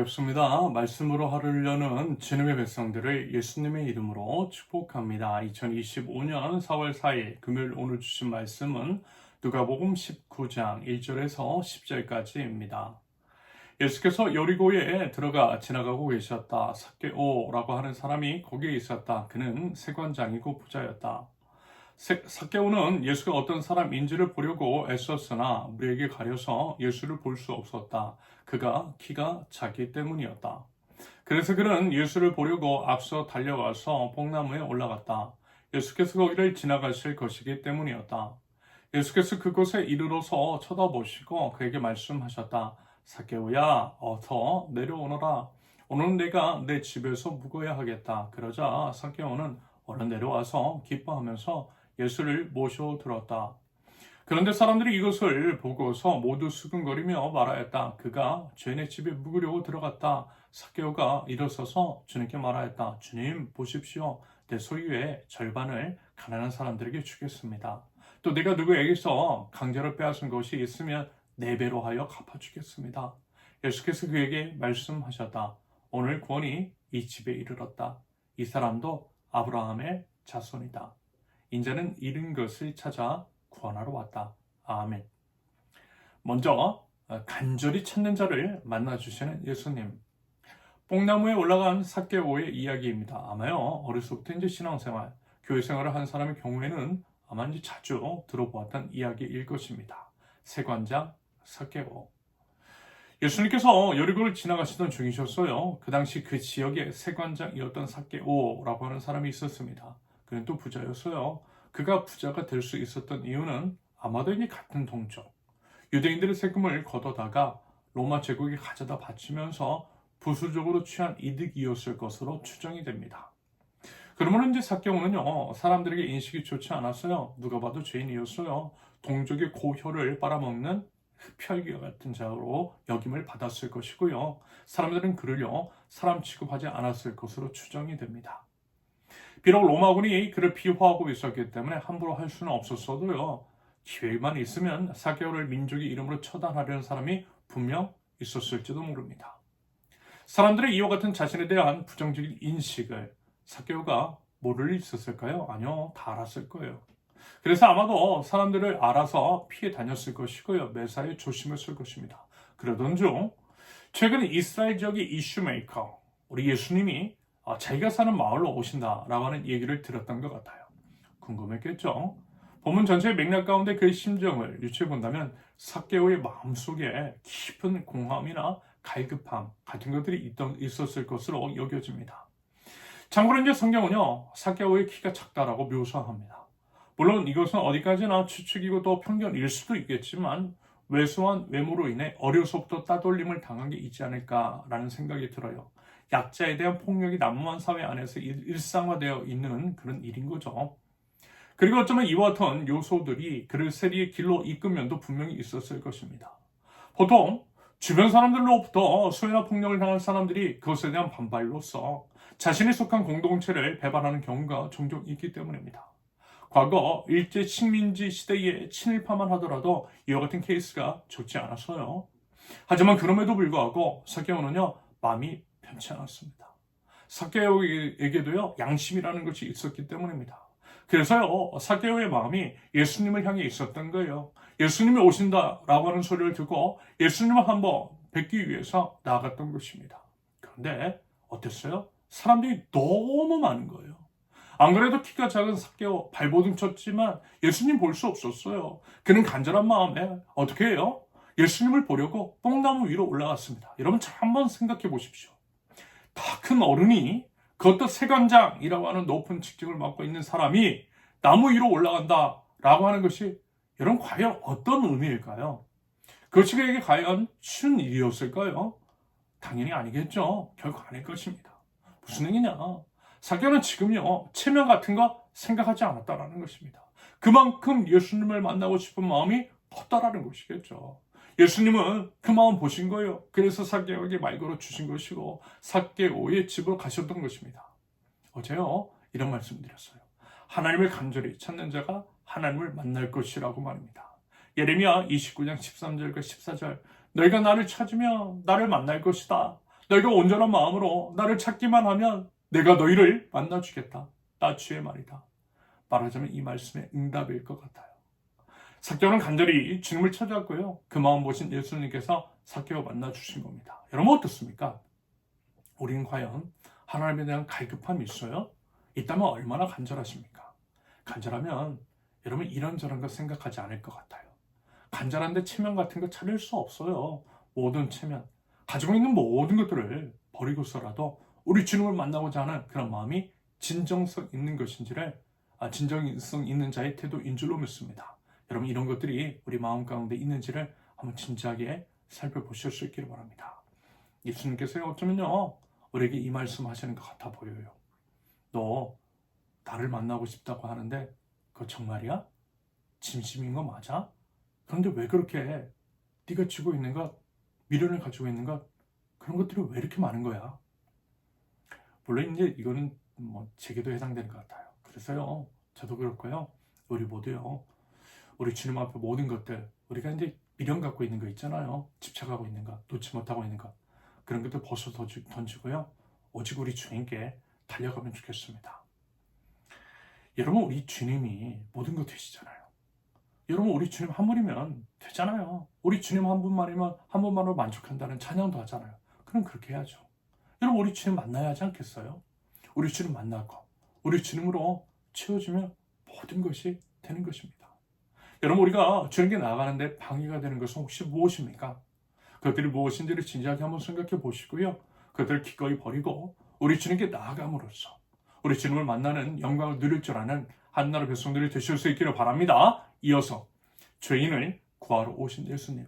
반갑습니다. 말씀으로 하루를 여는 주님의 백성들을 예수님의 이름으로 축복합니다. 2025년 4월 4일 금요일 오늘 주신 말씀은 누가복음 19장 1절에서 10절까지입니다. 예수께서 여리고에 들어가 지나가고 계셨다. 삭개오라고 하는 사람이 거기에 있었다. 그는 세관장이고 부자였다. 삭개오는 예수가 어떤 사람인지를 보려고 애썼으나 무리에게 가려서 예수를 볼 수 없었다. 그가 키가 작기 때문이었다. 그래서 그는 예수를 보려고 앞서 달려가서 뽕나무에 올라갔다. 예수께서 거기를 지나가실 것이기 때문이었다. 예수께서 그곳에 이르러서 쳐다보시고 그에게 말씀하셨다. 삭개오야, 어서 내려오너라. 오늘 내가 내 집에서 묵어야 하겠다. 그러자 삭개오는 얼른 내려와서 기뻐하면서 예수를 모셔 들었다. 그런데 사람들이 이것을 보고서 모두 수근거리며 말하였다. 그가 죄인의 집에 묵으려고 들어갔다. 삭개오가 일어서서 주님께 말하였다. 주님, 보십시오. 내 소유의 절반을 가난한 사람들에게 주겠습니다. 또 내가 누구에게서 강제로 빼앗은 것이 있으면 4배로 하여 갚아주겠습니다. 예수께서 그에게 말씀하셨다. 오늘 구원이 이 집에 이르렀다. 이 사람도 아브라함의 자손이다. 인자는 잃은 것을 찾아 구원하러 왔다. 아멘. 먼저 간절히 찾는 자를 만나주시는 예수님. 뽕나무에 올라간 삭개오의 이야기입니다. 아마요 어려서부터 이제 신앙생활, 교회생활을 한 사람의 경우에는 아마 이제 자주 들어보았던 이야기일 것입니다. 세관장 삭개오. 예수님께서 여리고를 지나가시던 중이셨어요. 그 당시 그 지역에 세관장이었던 삭개오라고 하는 사람이 있었습니다. 그는 또 부자였어요. 그가 부자가 될 수 있었던 이유는 아마도 이제 같은 동족, 유대인들의 세금을 걷어다가 로마 제국에 가져다 바치면서 부수적으로 취한 이득이었을 것으로 추정이 됩니다. 그러면 이제 삭개오는요, 사람들에게 인식이 좋지 않았어요. 누가 봐도 죄인이었어요. 동족의 고혈을 빨아먹는 흡혈귀와 같은 자로 여김을 받았을 것이고요. 사람들은 그를요, 사람 취급하지 않았을 것으로 추정이 됩니다. 비록 로마군이 그를 비호하고 있었기 때문에 함부로 할 수는 없었어도요, 기회만 있으면 삭개오를 민족의 이름으로 처단하려는 사람이 분명 있었을지도 모릅니다. 사람들의 이와 같은 자신에 대한 부정적인 인식을 삭개오가 모를 리 있었을까요? 아니요, 다 알았을 거예요. 그래서 아마도 사람들을 알아서 피해 다녔을 것이고요, 매사에 조심했을 것입니다. 그러던 중 최근 이스라엘 지역의 이슈메이커, 우리 예수님이 자기가 사는 마을로 오신다라고 하는 얘기를 들었던 것 같아요. 궁금했겠죠? 본문 전체의 맥락 가운데 그의 심정을 유추해 본다면 삭개오의 마음속에 깊은 공허함이나 갈급함 같은 것들이 있었을 것으로 여겨집니다. 참고로 이제 성경은요, 삭개오의 키가 작다라고 묘사합니다. 물론 이것은 어디까지나 추측이고 또 편견일 수도 있겠지만 왜소한 외모로 인해 어려서부터 따돌림을 당한 게 있지 않을까라는 생각이 들어요. 약자에 대한 폭력이 난무한 사회 안에서 일상화되어 있는 그런 일인 거죠. 그리고 어쩌면 이와 같은 요소들이 그를 세리의 길로 이끈 면도 분명히 있었을 것입니다. 보통 주변 사람들로부터 소외나 폭력을 당한 사람들이 그것에 대한 반발로서 자신이 속한 공동체를 배반하는 경우가 종종 있기 때문입니다. 과거 일제 식민지 시대에 친일파만 하더라도 이와 같은 케이스가 적지 않았어요. 하지만 그럼에도 불구하고 삭개오는요, 마음이 편치 않았습니다. 삭개오에게도요, 양심이라는 것이 있었기 때문입니다. 그래서요, 삭개오의 마음이 예수님을 향해 있었던 거예요. 예수님이 오신다라고 하는 소리를 듣고 예수님을 한번 뵙기 위해서 나아갔던 것입니다. 그런데 어땠어요? 사람들이 너무 많은 거예요. 안 그래도 키가 작은 삭개오 발버둥 쳤지만 예수님 볼 수 없었어요. 그는 간절한 마음에 어떻게 해요? 예수님을 보려고 뽕나무 위로 올라갔습니다. 여러분 잘 한번 생각해 보십시오. 다 큰 어른이, 그것도 세관장이라고 하는 높은 직책을 맡고 있는 사람이 나무 위로 올라간다라고 하는 것이 여러분 과연 어떤 의미일까요? 그것이 그에게 과연 쉬운 일이었을까요? 당연히 아니겠죠. 결코 아닐 것입니다. 무슨 얘기냐? 삭개오는 지금요, 체면 같은 거 생각하지 않았다라는 것입니다. 그만큼 예수님을 만나고 싶은 마음이 컸다라는 것이겠죠. 예수님은 그 마음 보신 거예요. 그래서 삭개오에게 말 걸어 주신 것이고 삭개오의 집으로 가셨던 것입니다. 어제요, 이런 말씀 드렸어요. 하나님을 간절히 찾는 자가 하나님을 만날 것이라고 말입니다. 예레미야 29장 13절과 14절, 너희가 나를 찾으면 나를 만날 것이다. 너희가 온전한 마음으로 나를 찾기만 하면 내가 너희를 만나주겠다. 나 주의 말이다. 말하자면 이 말씀의 응답일 것 같아요. 삭개오는 간절히 주님을 찾았고요. 그 마음 보신 예수님께서 삭개오 만나주신 겁니다. 여러분 어떻습니까? 우리는 과연 하나님에 대한 갈급함이 있어요? 있다면 얼마나 간절하십니까? 간절하면 여러분 이런저런 거 생각하지 않을 것 같아요. 간절한데 체면 같은 거 차릴 수 없어요. 모든 체면, 가지고 있는 모든 것들을 버리고서라도 우리 주님을 만나고자 하는 그런 마음이 진정성 있는 것인지를 진정성 있는 자의 태도인 줄로 믿습니다. 여러분 이런 것들이 우리 마음 가운데 있는지를 한번 진지하게 살펴보실 수 있기를 바랍니다. 예수님께서 어쩌면요 우리에게 이 말씀 하시는 것 같아 보여요. 너 나를 만나고 싶다고 하는데 그거 정말이야? 진심인 거 맞아? 그런데 왜 그렇게 네가 쥐고 있는 것, 미련을 가지고 있는 것, 그런 것들이 왜 이렇게 많은 거야? 물론 이제 이거는 제게도 해당되는 것 같아요. 그래서요 저도 그렇고요 우리 모두요 우리 주님 앞에 모든 것들, 우리가 이제 미련 갖고 있는 거 있잖아요. 집착하고 있는 거, 놓지 못하고 있는 거, 그런 것들 벗어 던지고요 오직 우리 주님께 달려가면 좋겠습니다. 여러분 우리 주님이 모든 것 되시잖아요. 여러분 우리 주님 한 분이면 되잖아요. 우리 주님 한 분만이면 한 분만으로 만족한다는 찬양도 하잖아요. 그럼 그렇게 해야죠. 여러분 우리 주님 만나야 하지 않겠어요? 우리 주님 만나고 우리 주님으로 채워지면 모든 것이 되는 것입니다. 여러분 우리가 주님께 나아가는데 방해가 되는 것은 혹시 무엇입니까? 그것들이 무엇인지를 진지하게 한번 생각해 보시고요. 그것들을 기꺼이 버리고 우리 주님께 나아감으로써 우리 주님을 만나는 영광을 누릴 줄 아는 한나라 백성들이 되실 수 있기를 바랍니다. 이어서 죄인을 구하러 오신 예수님.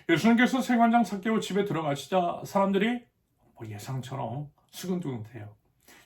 예수님께서 세관장 삭개오 집에 들어가시자 사람들이 예상처럼 수근두근해요.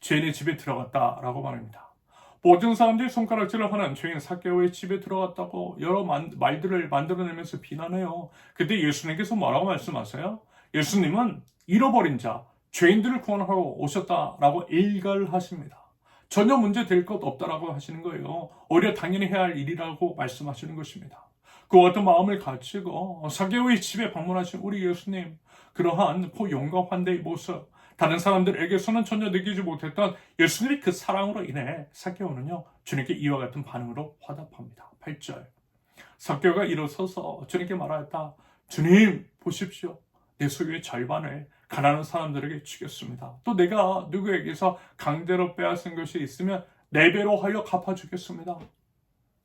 죄인의 집에 들어갔다라고 말합니다. 모든 사람들이 손가락질을 하는 죄인 삭개오의 집에 들어갔다고 여러 말들을 만들어내면서 비난해요. 그때 예수님께서 뭐라고 말씀하세요? 예수님은 잃어버린 자, 죄인들을 구원하러 오셨다라고 일갈하십니다. 전혀 문제 될 것 없다라고 하시는 거예요. 오히려 당연히 해야 할 일이라고 말씀하시는 것입니다. 그와 같은 마음을 가지고 삭개오의 집에 방문하신 우리 예수님, 그러한 포용과 환대의 모습, 다른 사람들에게서는 전혀 느끼지 못했던 예수님의 그 사랑으로 인해 삭개오는요 주님께 이와 같은 반응으로 화답합니다. 8절 삭개오가 일어서서 주님께 말하였다. 주님 보십시오. 내 소유의 절반을 가난한 사람들에게 주겠습니다. 또 내가 누구에게서 강제로 빼앗은 것이 있으면 4배로 하여 갚아주겠습니다.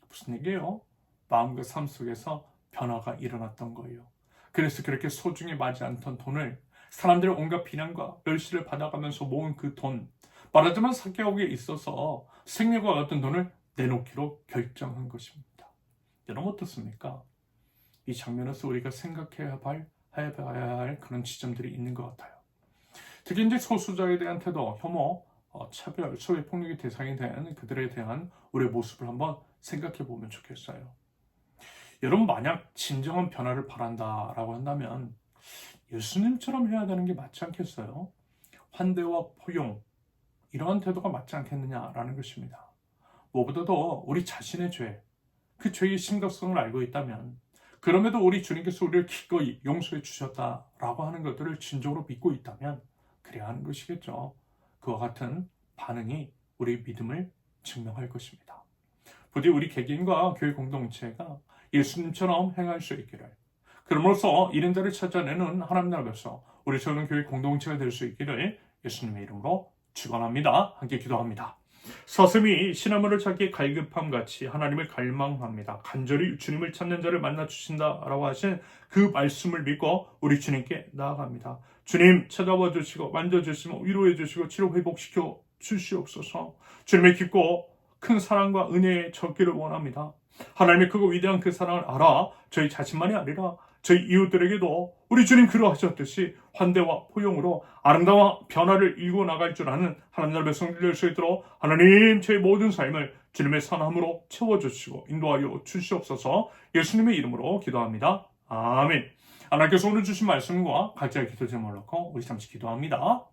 무슨 얘기예요? 마음과 삶 속에서 변화가 일어났던 거예요. 그래서 그렇게 소중히 맞지 않던 돈을 사람들의 온갖 비난과 멸시를 받아가면서 모은 그 돈, 말하자면 삭개오에 있어서 생명과 같은 돈을 내놓기로 결정한 것입니다. 여러분 어떻습니까? 이 장면에서 우리가 생각해야 할 그런 지점들이 있는 것 같아요. 특히 이제 소수자에 대한 태도, 혐오, 차별, 소외 폭력의 대상이 된 그들에 대한 우리의 모습을 한번 생각해 보면 좋겠어요. 여러분 만약 진정한 변화를 바란다라고 한다면 예수님처럼 해야 되는 게 맞지 않겠어요? 환대와 포용, 이러한 태도가 맞지 않겠느냐라는 것입니다. 무엇보다도 우리 자신의 죄, 그 죄의 심각성을 알고 있다면 그럼에도 우리 주님께서 우리를 기꺼이 용서해 주셨다라고 하는 것들을 진정으로 믿고 있다면 그래야 하는 것이겠죠. 그와 같은 반응이 우리의 믿음을 증명할 것입니다. 부디 우리 개개인과 교회 공동체가 예수님처럼 행할 수 있기를, 그럼으로써 이른 자를 찾아내는 하나님 나라 백성, 우리 적은 교회 공동체가 될 수 있기를 예수님의 이름으로 축원합니다. 함께 기도합니다. 사슴이 시나물을 찾기 갈급함 같이 하나님을 갈망합니다. 간절히 주님을 찾는 자를 만나 주신다라고 하신 그 말씀을 믿고 우리 주님께 나아갑니다. 주님 찾아와 주시고 만져주시고 위로해 주시고 치료 회복시켜 주시옵소서. 주님의 깊고 큰 사랑과 은혜에 적기를 원합니다. 하나님의 크고 위대한 그 사랑을 알아 저희 자신만이 아니라 저희 이웃들에게도 우리 주님 그러하셨듯이 환대와 포용으로 아름다운 변화를 이루어 나갈 줄 아는 하나님 나라의 백성들 될 수 있도록 하나님 저희 모든 삶을 주님의 선함으로 채워주시고 인도하여 주시옵소서. 예수님의 이름으로 기도합니다. 아멘. 하나님께서 오늘 주신 말씀과 각자의 기도 제목을 놓고 우리 잠시 기도합니다.